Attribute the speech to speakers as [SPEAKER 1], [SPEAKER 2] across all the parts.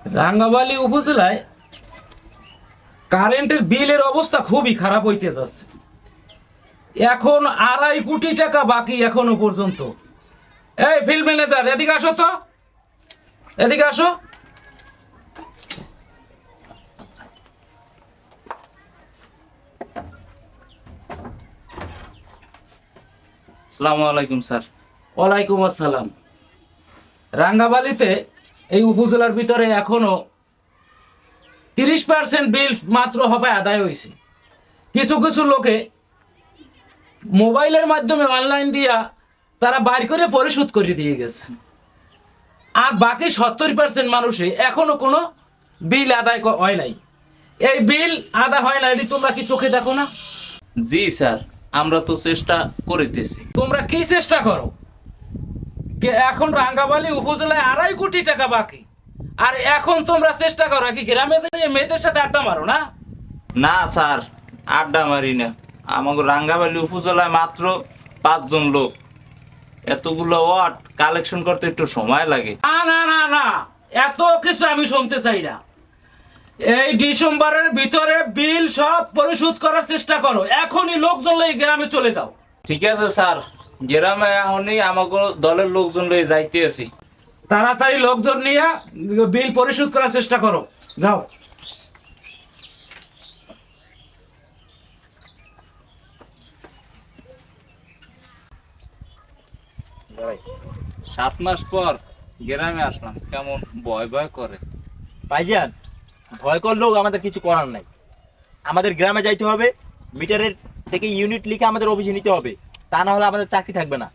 [SPEAKER 1] রাঙ্গাবালী উপজেলায় কারেন্টের বিলের অবস্থা খুবই খারাপ হইতে যাচ্ছে। এখন 2.5 কোটি টাকা বাকি এখনো পর্যন্ত। এই ফিল্ড ম্যানেজার, এদিকে আসো তো, এদিকে আসো।
[SPEAKER 2] আসসালামু আলাইকুম স্যার।
[SPEAKER 1] ওয়ালাইকুম আসসালাম। রাঙ্গাবালীতে এই উপজেলার ভিতরে এখনো 30% বিল মাত্র হবে আদায় হয়েছে। কিছু কিছু লোকে মোবাইলের মাধ্যমে অনলাইন দিয়া তারা বাইর করে পরিশোধ করে দিয়ে গেছে, আর বাকি 70% মানুষে এখনো কোনো বিল আদায় হয় নাই। এই বিল আদায় হয় নাই, তোমরা কি চোখে দেখো না?
[SPEAKER 2] জি স্যার, আমরা তো চেষ্টা করিতেছি।
[SPEAKER 1] তোমরা কি চেষ্টা করো? এখন রাঙ্গাবালী উপজেলায় 2.5 কোটি টাকা বাকি, আর এখন তোমরা চেষ্টা করো কি গ্রামে যে মেয়েদের সাথে আড্ডা মারো না?
[SPEAKER 2] না স্যার, আড্ডা মারি না। আমাকে রাঙ্গাবালী উপজেলায় মাত্র 5 জন লোক, এতগুলো ওয়ার্ড কালেকশন করতে একটু সময় লাগে।
[SPEAKER 1] না না না না, এত কিছু আমি শুনতে চাই না। এই ডিসেম্বরের ভিতরে বিল সব পরিশোধ করার চেষ্টা করো। এখনই লোকজন লই গ্রামে চলে যাও।
[SPEAKER 2] ঠিক আছে স্যার, গ্রামে এখনই আমাকে দলের লোকজন লয়ে যাইতে আছি।
[SPEAKER 1] তাড়াতাড়ি লোকজন নিয়ে বিল পরিশোধ করার চেষ্টা করো, যাও।
[SPEAKER 2] ভাই, 7 মাস পর গ্রামে আসলাম, কেমন ভয় ভয় করে।
[SPEAKER 3] ভাইজান, ভয় করলেও আমাদের কিছু করার নাই। আমাদের গ্রামে যাইতে হবে, মিটারের থেকে ইউনিট লিখে আমাদের অফিসে নিতে হবে, তা না হলে আমাদের চাকরি থাকবে না।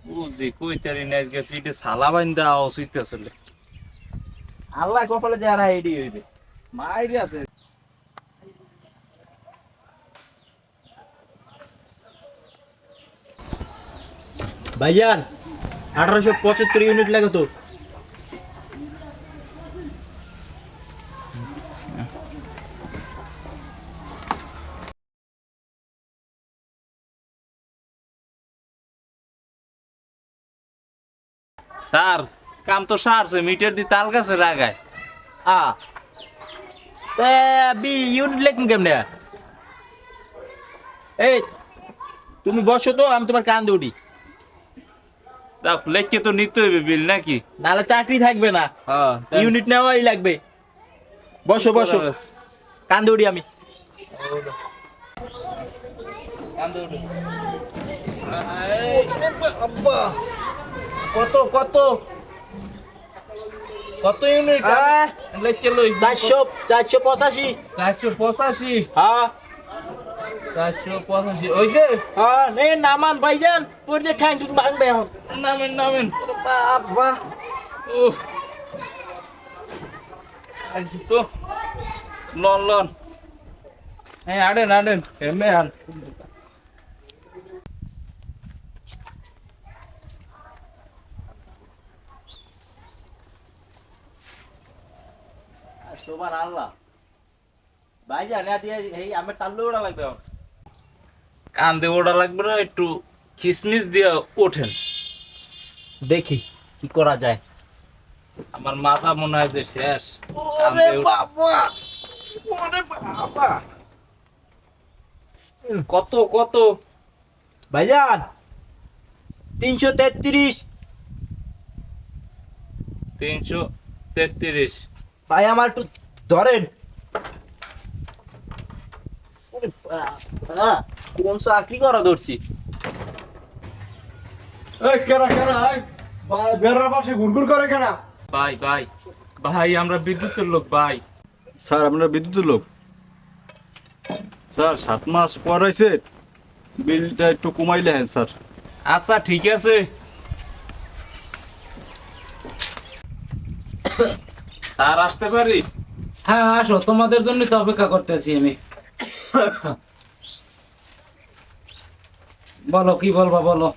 [SPEAKER 2] বুঝি কইতারি না, আজকে সিটে সালা বাইন্দা উচিত আসলে।
[SPEAKER 3] আল্লাহ কপালে যারা এডি হইবে।
[SPEAKER 2] মাইরি আছে।
[SPEAKER 3] ভাইজান, 1875 ইউনিট লাগে তো।
[SPEAKER 2] স্যার, কাম তো সারছে, মিটার দি তাল গাছে রাগায়।
[SPEAKER 3] ইউনিট লেখুন কেমনে? এই তুমি বসো তো, আমি তোমার কান উঠি,
[SPEAKER 2] লেখকে তো নিতে হইবে বিল নাকি?
[SPEAKER 3] নাহলে চাকরি থাকবে না। ইউনিট নেওয়াই লাগবে। বসো বসো, কান উঠি আমি। কত কত
[SPEAKER 2] কত ইউনিট লেখকে লই?
[SPEAKER 3] 485।
[SPEAKER 2] 485।
[SPEAKER 3] হ্যাঁ
[SPEAKER 2] 485 হইছে?
[SPEAKER 3] হ্যাঁ, নে নামান ভাইজান, পড়ে ঠ্যাং টুক ভাঙবে এখন।
[SPEAKER 2] নামেন নামেন।
[SPEAKER 3] বাবা,
[SPEAKER 2] ও আইছি তো। Loan loan. হ্যাঁ, আড়েন আড়েন, এমে আন।
[SPEAKER 3] সুবহানাল্লাহ। ভাইজান, এই আমার তাল্লু ওড়া লাগবে এখন।
[SPEAKER 2] কান্দে ওটা লাগবে না, একটু খিসমিস দিয়ে ওঠেন।
[SPEAKER 3] দেখি কি করা যায়।
[SPEAKER 2] আমার মাথা মনে হয় যে শেষ। কত কত?
[SPEAKER 3] ভাইজান, 333।
[SPEAKER 2] 333।
[SPEAKER 3] ভাই আমার একটু ধরেন। ওরে বাবা, কোন চাকরি করা ধরছি?
[SPEAKER 4] এই কেরা কেরা বেড়ার পাশে ঘুরঘুর করে কেনা?
[SPEAKER 2] ভাই ভাই ভাই, আমরা বিদ্যুতের লোক ভাই।
[SPEAKER 4] স্যার, আপনার বিদ্যুতের লোক? স্যার, 7 মাস পর হয়েছে, বিলটা একটু কমাইলে হ্যাঁ স্যার।
[SPEAKER 2] আচ্ছা ঠিক আছে। আর আসতে পারি?
[SPEAKER 1] হ্যাঁ আসো, তোমাদের জন্য তো অপেক্ষা করতেছি আমি। বলো, কি বলবা বলো।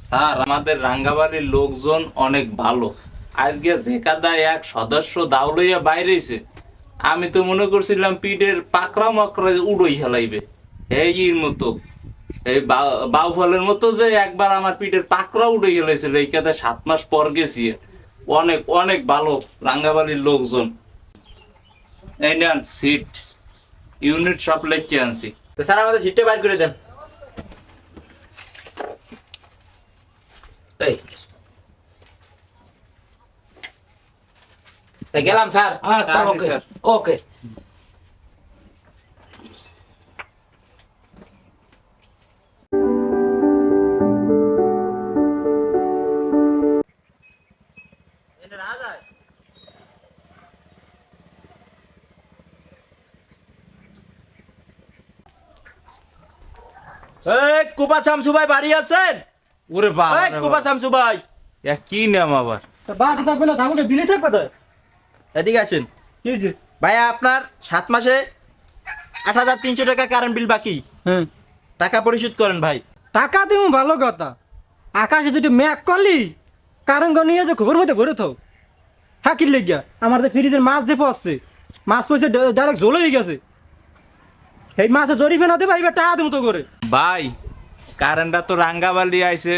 [SPEAKER 2] স্যার, আমাদের রাঙ্গাবাড়ির লোকজন অনেক ভালো। আজকে জেকাদায় এক সদস্য দাও লইয়া বাইরেছে। আমি তো মনে করছিলাম পিঠের পাকড়া মাকড়া উড়োই হেলাইবে এই মতো, এই বাউ ফলের মতো, যে একবার আমার পিঠের পাকড়া উড়ে গেলেছিল। এই কাদা 7 মাস পর গেছি, অনেক অনেক ভালো রাঙ্গাবালির লোকজন। এই নেন সিট, ইউনিট সব লেখকে আনছি।
[SPEAKER 3] তো স্যার আমাদের সিটটা বাইর করে দেন।
[SPEAKER 1] এই
[SPEAKER 3] তা গেলাম স্যার।
[SPEAKER 1] আচ্ছা,
[SPEAKER 2] আসি,
[SPEAKER 1] ওকে
[SPEAKER 2] স্যার।
[SPEAKER 1] ওকে।
[SPEAKER 3] এই কুপা শামসু ভাই বাড়ি আছেন?
[SPEAKER 2] ওরে বাবা
[SPEAKER 3] এই কুপা শামসু ভাই,
[SPEAKER 2] কি নাম আবার?
[SPEAKER 5] বাড়ি থাকবে না, থাকবে বিলে থাকবে তো।
[SPEAKER 3] এদিকে আসেন।
[SPEAKER 5] কি হয়েছে?
[SPEAKER 3] ভাইয়া আপনার 7 মাসে 8,300 টাকা কারেন্ট বিল বাকি,
[SPEAKER 5] হ্যাঁ,
[SPEAKER 3] টাকা পরিশোধ করেন ভাই।
[SPEAKER 5] টাকা দিমু ভালো কথা, আকাশে যদি ম্যাক করলি কারেন্ট নিয়ে যে খবর মধ্যে ভরে থাও। হ্যাঁ কি লেগিয়া আমার তো ফ্রিজের মাছ দিয়ে পড়ছে, মাছ পয়সা ডাইরেক্ট জ্বলে গেছে। এই মাছে জরিবে না দেবে, এবার টাকা দেবো তো করে।
[SPEAKER 2] ভাই কারেন্টটা তো রাঙ্গাবালি আইছে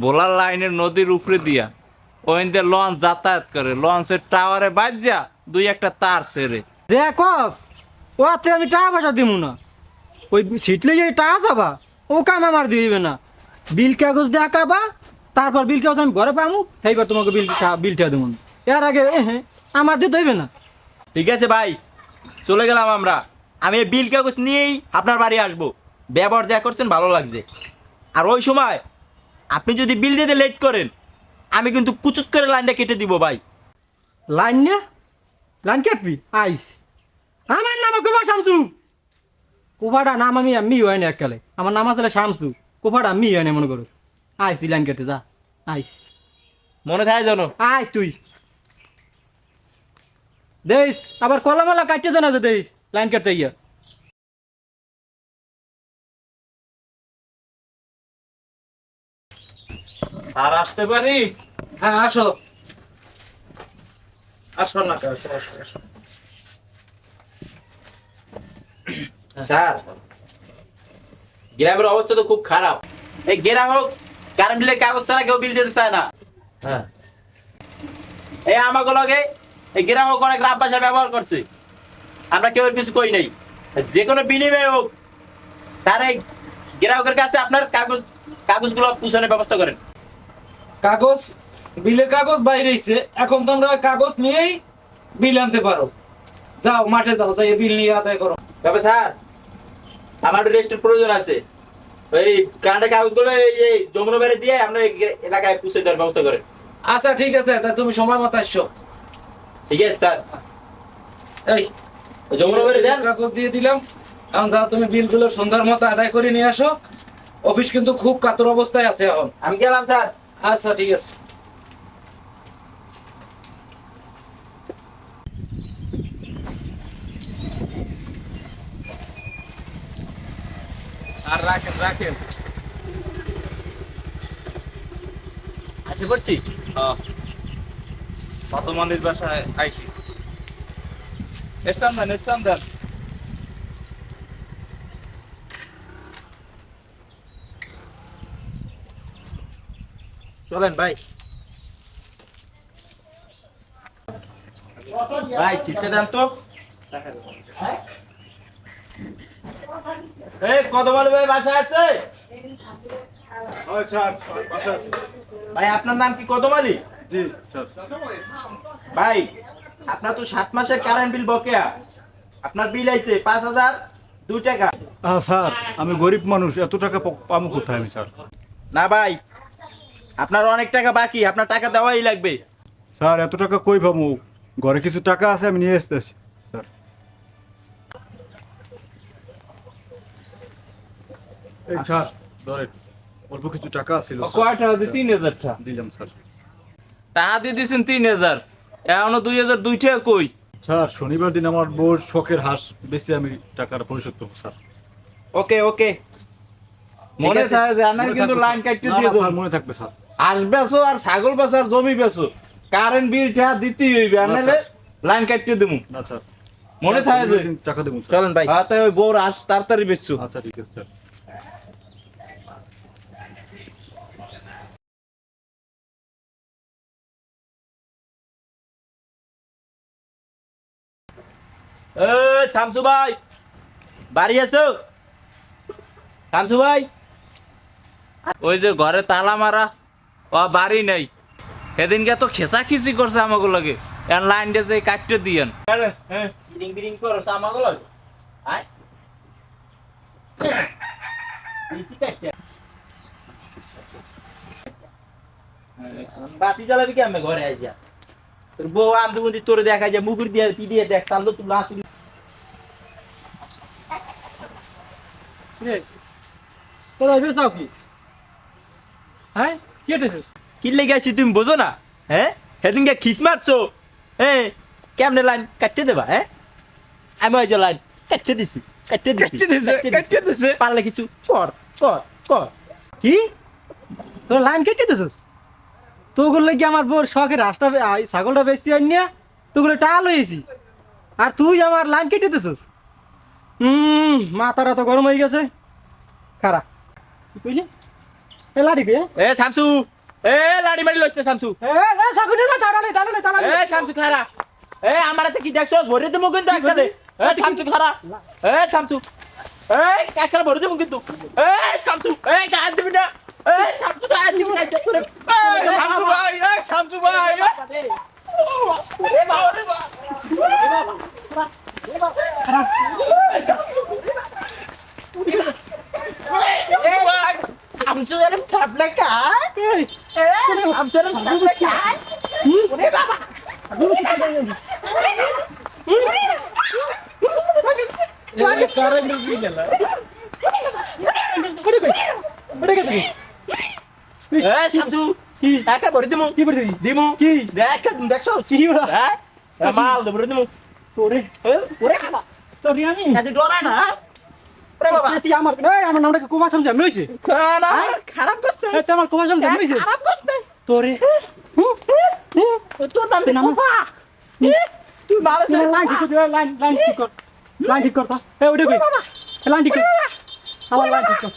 [SPEAKER 2] বোলার লাইনের নদীর উপরে দিয়া, ওইতে লঞ্চ যাতায়াত করে, লঞ্চের টাওয়ারে বাজ্যা 2-1টা তার ছেড়ে।
[SPEAKER 5] যে কস ওতে আমি টাকা পয়সা দিব না, ওই সিটলে যে টাকা যাবা ও কাম আমার দিবে না। বিল কাগজ দেখাবা, তারপর বিল কাগজ আমি ঘরে পামু, সেইবার তোমাকে বিলটা দেবো না। এর আগে আমার দিয়ে দেবে না।
[SPEAKER 3] ঠিক আছে ভাই, চলে গেলাম আমরা। আমি এই বিল কাগজ নিয়েই আপনার বাড়ি আসবো। ব্যবহার যা করছেন ভালো লাগছে। আর ওই সময় আপনি যদি বিল দিতে লেট করেন, আমি কিন্তু কুচুত করে লাইনটা কেটে দিব ভাই।
[SPEAKER 5] লাইন না, লাইন কাটবি আইস। আমার নাম কুফা শামসু। কুফাটা নাম আমি হয় না এককালে, আমার নাম আসলে শামসু। কুফাটা আমি হয় না মনে করো। আইস তুই লাইন কাটতে যা, আইস
[SPEAKER 3] মনে থাকে জানো?
[SPEAKER 5] আইস তুই দেইস, আবার কলমলা কাটতে জানা যে দেইস লাইন কাটতে গিয়া।
[SPEAKER 2] স্যার আসতে পারি?
[SPEAKER 1] হ্যাঁ আসো, আসো না, আসো আসো আসো।
[SPEAKER 3] স্যার, গ্রামের অবস্থা তো খুব খারাপ। এই গ্রাম হোক, কারেন্ট বিলের কাগজ ছাড়া কেউ বিল দিতে চায় না।
[SPEAKER 1] হ্যাঁ
[SPEAKER 3] এই আমাকে লগে এই গ্রাম হোক অনেক রাব ভাষা ব্যবহার করছে, আমরা কেউ এর কিছু কই নাই। যে কোনো বিনিময় হোক স্যার, এই গ্রাহকের কাছে আপনার কাগজগুলো পৌঁছানোর ব্যবস্থা করেন।
[SPEAKER 1] কাগজ, বিলের কাগজ বাইরেছে, এখন তোমরা কাগজ নিয়েই বিল আনতে পারো। যাও মাঠে যাও, যাই বিল নিয়ে আদায় করো।
[SPEAKER 3] তবে স্যার, আমার রেস্টের প্রয়োজন আছে। ওই কারেন্টের কাগজগুলো এই যমুনা বাড়ি দিয়ে আপনার এলাকায় পৌঁছে দেওয়ার ব্যবস্থা করেন।
[SPEAKER 1] আচ্ছা ঠিক আছে, তা তুমি সময় মতো আসছো।
[SPEAKER 3] ঠিক আছে স্যার।
[SPEAKER 1] এই
[SPEAKER 3] যমুনা বাড়ি দেন।
[SPEAKER 1] কাগজ দিয়ে দিলাম, এখন যাও তুমি বিলগুলো সন্ধ্যার মতো আদায় করে নিয়ে আসো। অফিস কিন্তু খুব কাতর অবস্থায় আছে এখন।
[SPEAKER 3] আমি গেলাম স্যার।
[SPEAKER 1] আচ্ছা ঠিক আছে।
[SPEAKER 2] আর রাখেন রাখেন।
[SPEAKER 3] আশা করছি
[SPEAKER 2] কত মানির বাসায় আইসি। স্টান দেন, স্টান দেন।
[SPEAKER 3] চলেন ভাই। ভাই ছিটতে দেন তো। এই কত বলে ভাই বাসা আছে?
[SPEAKER 4] স্যার বাসা আছে।
[SPEAKER 3] ভাই আপনার নাম কি কদমালি?
[SPEAKER 4] জি স্যার।
[SPEAKER 3] ভাই আপনার তো 7 মাসের কারেন্ট বিল বকেয়া। আপনার বিল আইছে 5,002 টাকা।
[SPEAKER 4] স্যার আমি গরিব মানুষ, এত টাকা পাবো কোথায় আমি স্যার?
[SPEAKER 3] না ভাই, আপনার অনেক টাকা বাকি, আপনার টাকা দেওয়াই লাগবে।
[SPEAKER 4] স্যার এত টাকা কই পাবো? ঘরে কিছু টাকা আছে, আমি নিয়ে আসতেছি স্যার। এই স্যার ধরেন, অল্প কিছু টাকা ছিল স্যার।
[SPEAKER 2] কয়টা? 3,000 টাকা
[SPEAKER 4] দিলাম স্যার।
[SPEAKER 2] টাকা দিয়ে দিয়েছেন 3,000, এখনো 2,002 টাকা কই?
[SPEAKER 4] স্যার শনিবার দিন আমার বউর শখের হাঁস বেশি, আমি টাকাটা পরিশোধ করবো স্যার।
[SPEAKER 3] ওকে ওকে,
[SPEAKER 2] মনে
[SPEAKER 3] আছে।
[SPEAKER 2] থাকে যে আমার
[SPEAKER 4] মনে
[SPEAKER 2] কিন্তু
[SPEAKER 4] থাকবে
[SPEAKER 2] লাইন
[SPEAKER 4] স্যার।
[SPEAKER 2] কাটতে
[SPEAKER 4] না,
[SPEAKER 2] দিয়ে
[SPEAKER 4] না, স্যার মনে থাকবে স্যার।
[SPEAKER 2] হাঁস বেচো আর ছাগল বেচো আর জমি বেচো, কারেন্ট বিলটা দিতেই হইবে, আর নাহলে লাইন কাটতে দেবো।
[SPEAKER 4] না স্যার,
[SPEAKER 2] মনে থাকে যে?
[SPEAKER 4] টাকা দেবো স্যার।
[SPEAKER 3] চলেন ভাই।
[SPEAKER 2] হ্যাঁ, তাই ওই বউর হাঁস তাড়াতাড়ি বেচছো।
[SPEAKER 4] আচ্ছা ঠিক আছে স্যার।
[SPEAKER 3] এ শামসু ভাই বাড়ি আছো শামসু ভাই
[SPEAKER 2] ওই যে ঘরে তালা মারা ও বাড়ি নেই সেদিনকে তো খেসা খিচি করছে আমাকে লাগে এর লাইন দিয়ে যে কাটতে দিয়েন
[SPEAKER 3] সিলিং বিলিং করো আমাগুলো আয় দিছি কাটতে বাতি জ্বালাবি কি আমি ঘরে আইয়া তোর বউ আন্দুবন্দি তোর দেখা যায় মুগুর দিয়ে পিডিয়ে দেখ তাহলে তো তুই আসলি
[SPEAKER 5] তোরা এবার চাও কি হ্যাঁ কি হতেছিস
[SPEAKER 3] কি লেগে আছি তুমি বোঝো না হ্যাঁ সেদিনকে খিস মারছো হ্যাঁ কেমনে লাইন কাটতে দেবা হ্যাঁ আমি ওই যে লাইন কাটতে দিছি কাটতে দিছে পারলে কিছু কর কর কর
[SPEAKER 5] কি তোর লাইন কেটে দিছিস তোগুলো কি আমার বোর শখের রাস্তা ছাগলটা বেশি হয় না তোগুলো টাকা লইছি আর তুই আমার লাইন কেটে দিছিস মাথাটা তো গরম হয়ে গেছে খারাপ কি কইলি এ লাড়ি বে
[SPEAKER 3] এ শামসু এ লাড়ি মারি লইতে শামসু
[SPEAKER 5] এ সাকুনের মা দাঁড়ালে
[SPEAKER 3] এ শামসু খারা এ আমার হাতে কি দেখছো ভরে দেবো কিন্তু একসাথে এ শামসু খারা এ শামসু এ কাকার ভরে দেবো কিন্তু এ শামসু এ গান দিবি না এ শামসু গান দিবি না করে শামসু ভাই এ শামসু ভাই এ বাবা রে বাবা শামসু এর খাপলা কা শামসু এর খাপলা কা ওরে বাবা শামসু একা ভরে দিমু
[SPEAKER 5] কি বলবি
[SPEAKER 3] দিমু
[SPEAKER 5] কি
[SPEAKER 3] দেখ দেখছো
[SPEAKER 5] কি ওরা
[SPEAKER 3] হ্যাঁ মাল ভরে দিমু
[SPEAKER 5] তোরে
[SPEAKER 3] ওরে বাবা
[SPEAKER 5] তোরে আমি
[SPEAKER 3] এত ডরা না ওরে বাবা
[SPEAKER 5] তুই আমার এই আমার নামটা কুমা সমঝা লইছে
[SPEAKER 3] না খারাপ করছ
[SPEAKER 5] এই তো আমার কুমা সমঝা লইছে
[SPEAKER 3] খারাপ করছ
[SPEAKER 5] তোরে
[SPEAKER 3] তোর নাম বাবা তুই মারা
[SPEAKER 5] লাইন ঠিক কর লাইন ঠিক কর লাইন ঠিক কর এ ওটা কই লাইন ঠিক কর আমার লাইন ঠিক কর